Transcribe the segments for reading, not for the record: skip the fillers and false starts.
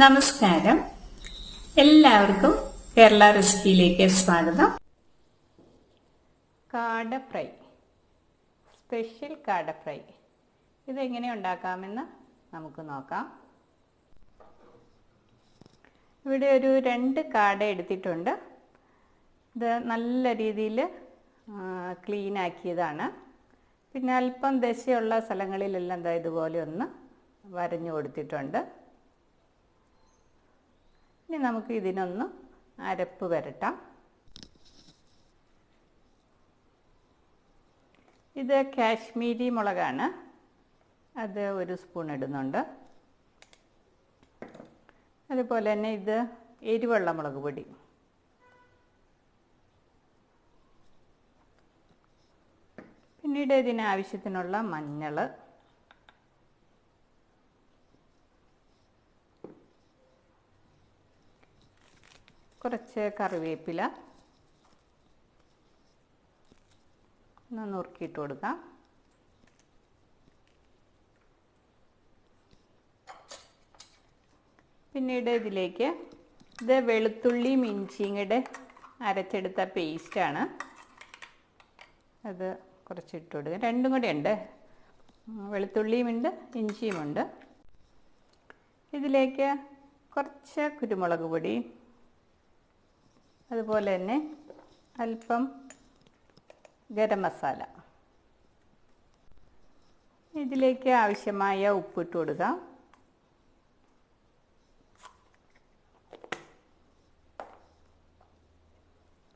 നമസ്കാരം, എല്ലാവർക്കും കേരള റെസിപ്പിയിലേക്ക് സ്വാഗതം. കാട ഫ്രൈ, സ്പെഷ്യൽ കാട ഫ്രൈ ഇതെങ്ങനെ ഉണ്ടാക്കാമെന്ന് നമുക്ക് നോക്കാം. ഇവിടെ ഒരു 2 കാട എടുത്തിട്ടുണ്ട്. ഇത് നല്ല രീതിയിൽ ക്ലീൻ ആക്കിയതാണ്. പിന്നെ അല്പം ദശയുള്ള സ്ഥലങ്ങളിലെല്ലാം ഇതുപോലെ ഒന്ന് വരഞ്ഞു കൊടുത്തിട്ടുണ്ട്. ഇനി നമുക്ക് ഇതിനൊന്ന് അരപ്പ് വരട്ടാം. ഇത് കാശ്മീരി മുളകാണ്, അത് 1 സ്പൂൺ ഇടുന്നുണ്ട്. അതുപോലെ തന്നെ ഇത് എരിവുള്ള മുളക് പൊടി, പിന്നീട് ഇതിനാവശ്യത്തിനുള്ള മഞ്ഞൾ, കുറച്ച് കറിവേപ്പില ഒന്ന് നുറുക്കിയിട്ട് കൊടുക്കാം. പിന്നീട് ഇതിലേക്ക് ഇത് വെളുത്തുള്ളിയും ഇഞ്ചിയും കൂടെ അരച്ചെടുത്ത പേസ്റ്റാണ്, അത് കുറച്ചിട്ട് കൊടുക്കുക. 2 കൂടെ ഉണ്ട്, വെളുത്തുള്ളിയും ഉണ്ട് ഇഞ്ചിയും ഉണ്ട്. ഇതിലേക്ക് കുറച്ച് കുരുമുളക് പൊടി, അതുപോലെ തന്നെ അല്പം ഗരം മസാല, ഇതിലേക്ക് ആവശ്യമായ ഉപ്പിട്ട് കൊടുക്കാം.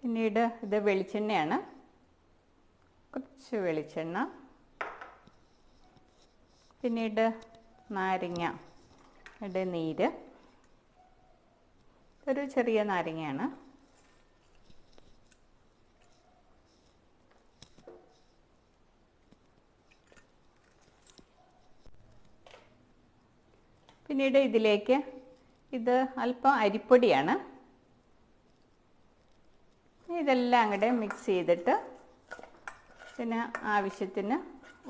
പിന്നീട് ഇത് വെളിച്ചെണ്ണയാണ്, കുറച്ച് വെളിച്ചെണ്ണ, പിന്നീട് നാരങ്ങയുടെ നീര്, ഒരു ചെറിയ നാരങ്ങയാണ്. പിന്നീട് ഇതിലേക്ക് ഇത് അല്പം അരിപ്പൊടിയാണ്. ഇതെല്ലാം കൂടെ മിക്സ് ചെയ്തിട്ട് പിന്നെ ആവശ്യത്തിന്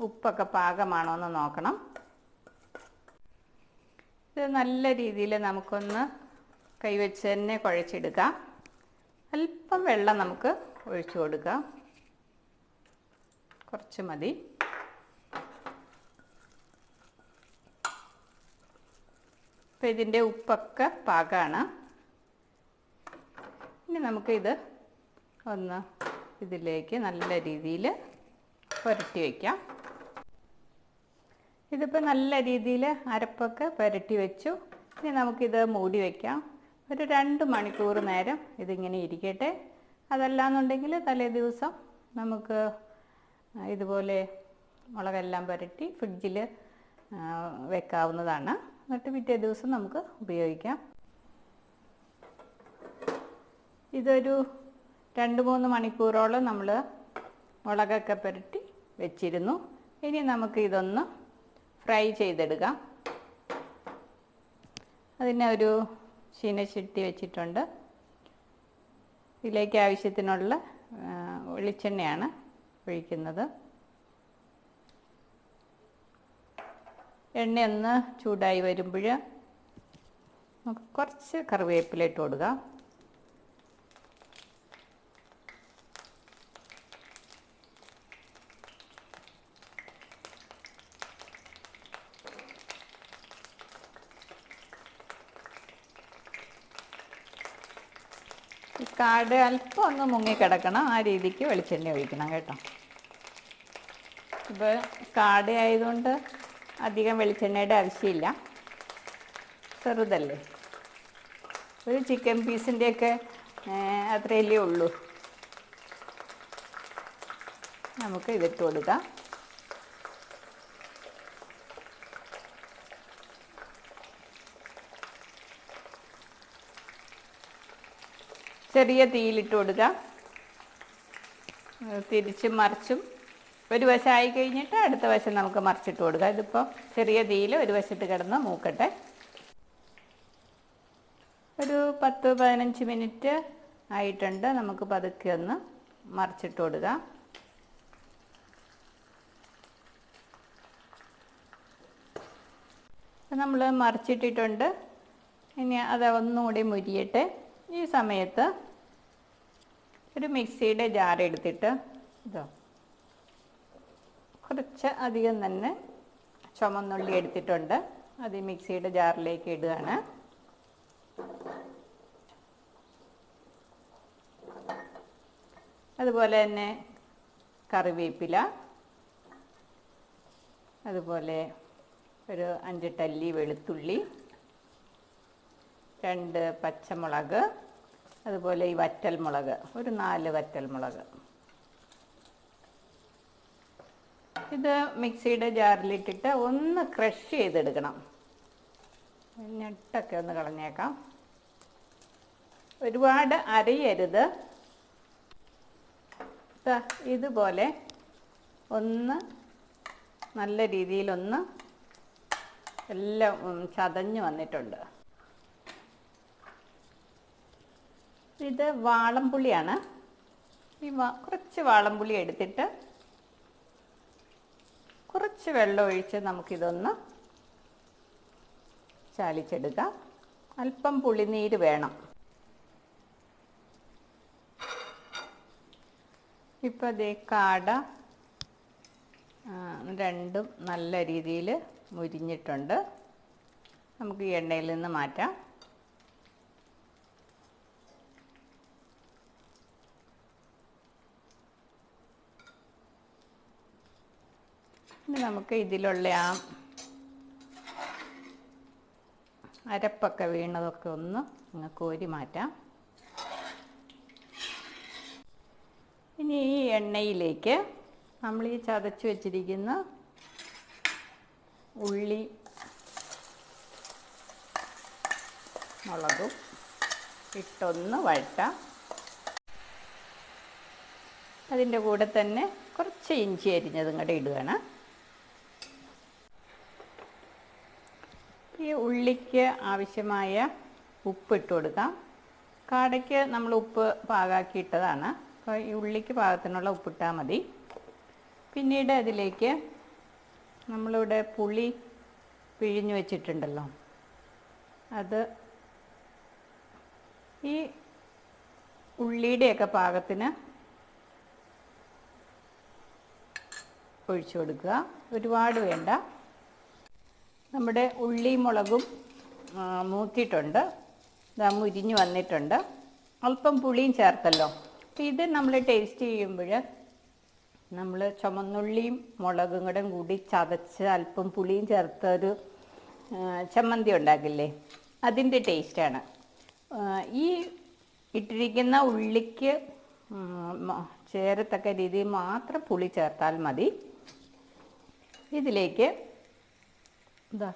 ഉപ്പൊക്കെ പാകമാണോ എന്ന് നോക്കണം. ഇത് നല്ല രീതിയിൽ നമുക്കൊന്ന് കൈവച്ച് തന്നെ കുഴച്ചെടുക്കാം. അല്പം വെള്ളം നമുക്ക് ഒഴിച്ചു കൊടുക്കാം, കുറച്ച് മതി. അപ്പോൾ ഇതിൻ്റെ ഉപ്പൊക്കെ പാകമാണ്. ഇനി നമുക്കിത് ഒന്ന് ഇതിലേക്ക് നല്ല രീതിയിൽ പുരട്ടി വയ്ക്കാം. ഇതിപ്പോൾ നല്ല രീതിയിൽ അരപ്പൊക്കെ പുരട്ടി വെച്ചു. ഇനി നമുക്കിത് മൂടി വയ്ക്കാം. ഒരു 2 മണിക്കൂർ നേരം ഇതിങ്ങനെ ഇരിക്കട്ടെ. അതല്ലാന്നുണ്ടെങ്കിൽ തലേ ദിവസം നമുക്ക് ഇതുപോലെ മുളകെല്ലാം പുരട്ടി ഫ്രിഡ്ജിൽ വെക്കാവുന്നതാണ്. എന്നിട്ട് പിറ്റേ ദിവസം നമുക്ക് ഉപയോഗിക്കാം. ഇതൊരു 2-3 മണിക്കൂറോളം നമ്മൾ മുളകൊക്കെ പുരട്ടി വെച്ചിരുന്നു. ഇനി നമുക്ക് ഇതൊന്ന് ഫ്രൈ ചെയ്തെടുക്കാം. അതിന് ഒരു ചീനച്ചട്ടി വെച്ചിട്ടുണ്ട്. ഇതിലേക്ക് ആവശ്യത്തിനുള്ള വെളിച്ചെണ്ണയാണ് ഒഴിക്കുന്നത്. എണ്ണയൊന്ന് ചൂടായി വരുമ്പോൾ നമുക്ക് കുറച്ച് കറിവേപ്പില ഇട്ട് കൊടുക്കാം. ഈ കാട് അല്പം ഒന്ന് മുങ്ങിക്കിടക്കണം, ആ രീതിക്ക് വെളിച്ചെണ്ണ ഒഴിക്കണം കേട്ടോ. ഇപ്പോൾ കാട് ആയതുകൊണ്ട് അധികം വെളിച്ചെണ്ണയുടെ ആവശ്യമില്ല, ചെറുതല്ലേ. ഒരു ചിക്കൻ പീസിൻ്റെയൊക്കെ അത്രയല്ലേ ഉള്ളൂ. നമുക്ക് ഇതിട്ട് കൊടുക്കാം. ചെറിയ തീയിലിട്ട് കൊടുക്കാം. തിരിച്ചും മറിച്ചും ഒരു വശം ആയി കഴിഞ്ഞിട്ട് അടുത്ത വശം നമുക്ക് മറിച്ചിട്ട് കൊടുക്കാം. ഇതിപ്പോൾ ചെറിയ തീയിൽ ഒരു വശത്ത് കിടന്ന് മൂക്കട്ടെ. ഒരു 10-15 മിനിറ്റ് ആയിട്ടുണ്ട്. നമുക്ക് പതുക്കെ ഒന്ന് മറിച്ചിട്ട് കൊടുക്കാം. നമ്മൾ മറിച്ചിട്ടിട്ടുണ്ട്. ഇനി അത് ഒന്നുകൂടി മുരിയട്ടെ. ഈ സമയത്ത് ഒരു മിക്സിയുടെ ജാർ എടുത്തിട്ട് ഇതോ കുറച്ച് അധികം തന്നെ ചുമന്നുള്ളി എടുത്തിട്ടുണ്ട്. അത് ഈ മിക്സിയുടെ ജാറിലേക്ക് ഇടുകയാണ്. അതുപോലെ തന്നെ കറിവേപ്പില, അതുപോലെ ഒരു 5 ടല്ലി വെളുത്തുള്ളി, 2 പച്ചമുളക്, അതുപോലെ ഈ വറ്റൽമുളക് ഒരു 4 വറ്റൽമുളക്. ഇത് മിക്സിയുടെ ജാറിലിട്ടിട്ട് ഒന്ന് ക്രഷ് ചെയ്തെടുക്കണം. ഞെട്ടൊക്കെ ഒന്ന് കളഞ്ഞേക്കാം. ഒരുപാട് അരയരുത്. ഇതുപോലെ ഒന്ന് നല്ല രീതിയിലൊന്ന് എല്ലാം ചതഞ്ഞ് വന്നിട്ടുണ്ട്. ഇത് വാളംപുളിയാണ്. ഈ കുറച്ച് വാളംപുളി എടുത്തിട്ട് കുറച്ച് വെള്ളം ഒഴിച്ച് നമുക്കിതൊന്ന് ചാലിച്ചെടുക്കാം. അല്പം പുളിനീര് വേണം. ഇപ്പോൾ ദേ കാട രണ്ടും നല്ല രീതിയിൽ മുരിഞ്ഞിട്ടുണ്ട്. നമുക്ക് ഈ എണ്ണയിൽ നിന്ന് മാറ്റാം. ഇനി നമുക്ക് ഇതിലുള്ള ആ അരപ്പൊക്കെ വീണതൊക്കെ ഒന്ന് കോരി മാറ്റാം. ഇനി ഈ എണ്ണയിലേക്ക് നമ്മൾ ഈ ചതച്ച് വെച്ചിരിക്കുന്ന ഉള്ളി മുളകും ഇട്ടൊന്ന് വഴറ്റാം. അതിൻ്റെ കൂടെ തന്നെ കുറച്ച് ഇഞ്ചി അരിഞ്ഞതും കൂടെ ഇടുകയാണ്. ഈ ഉള്ളിക്ക് ആവശ്യമായ ഉപ്പ് ഇട്ട് കൊടുക്കാം. കാടയ്ക്ക് നമ്മൾ ഉപ്പ് പാകാക്കിയിട്ടതാണ്. അപ്പോൾ ഈ ഉള്ളിക്ക് പാകത്തിനുള്ള ഉപ്പിട്ടാൽ മതി. പിന്നീട് അതിലേക്ക് നമ്മളിവിടെ പുളി പിഴിഞ്ഞ് വെച്ചിട്ടുണ്ടല്ലോ, അത് ഈ ഉള്ളിയുടെയൊക്കെ പാകത്തിന് ഒഴിച്ചു കൊടുക്കുക. ഒരുപാട് വേണ്ട. നമ്മുടെ ഉള്ളി മുളകും മൂത്തിയിട്ടുണ്ട്, ഇതാ മുരിഞ്ഞ് വന്നിട്ടുണ്ട്. അല്പം പുളിയും ചേർത്തല്ലോ. അപ്പോൾ ഇത് നമ്മൾ ടേസ്റ്റ് ചെയ്യുമ്പോൾ നമ്മൾ ചുമന്നുള്ളിയും മുളകും കൂടി ചതച്ച് അല്പം പുളിയും ചേർത്തൊരു ചമ്മന്തി ഉണ്ടാക്കില്ലേ, അതിൻ്റെ ടേസ്റ്റാണ്. ഈ ഇട്ടിരിക്കുന്ന ഉള്ളിക്ക് ചേരത്തക്ക രീതിയിൽ മാത്രം പുളി ചേർത്താൽ മതി. ഇതിലേക്ക് ഇതാ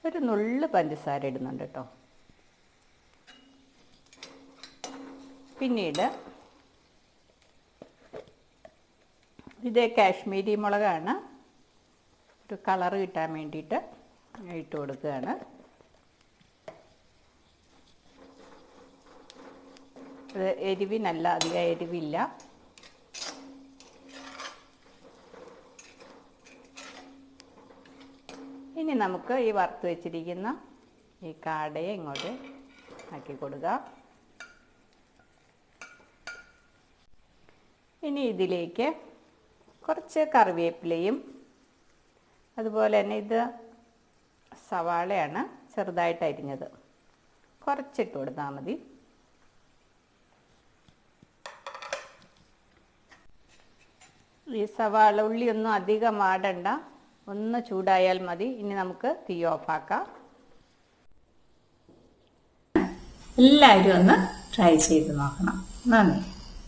ഒരു നുള്ള് പഞ്ചസാര ഇടുന്നുണ്ട് കേട്ടോ. പിന്നീട് ഇത് കാശ്മീരി മുളകാണ്, ഒരു കളറ് കിട്ടാൻ വേണ്ടിയിട്ട് ഇട്ട് കൊടുക്കുകയാണ്. ഇത് എരിവിനല്ല, അധികം എരിവില്ല. ഇനി നമുക്ക് ഈ വറുത്ത് വെച്ചിരിക്കുന്ന ഈ കാടയെ ഇങ്ങോട്ട് ആക്കി കൊടുക്കുക. ഇനി ഇതിലേക്ക് കുറച്ച് കറിവേപ്പിലയും, അതുപോലെ തന്നെ ഇത് സവാളയാണ് ചെറുതായിട്ട് അരിഞ്ഞത്, കുറച്ചിട്ട് കൊടുത്താൽ മതി. ഈ സവാള ഉള്ളിയൊന്നും അധികം വാടണ്ട, ഒന്ന് ചൂടായാൽ മതി. ഇനി നമുക്ക് തീ ഓഫാക്കാം. എല്ലാവരും ഒന്ന് ട്രൈ ചെയ്ത് നോക്കണം. നന്ദി.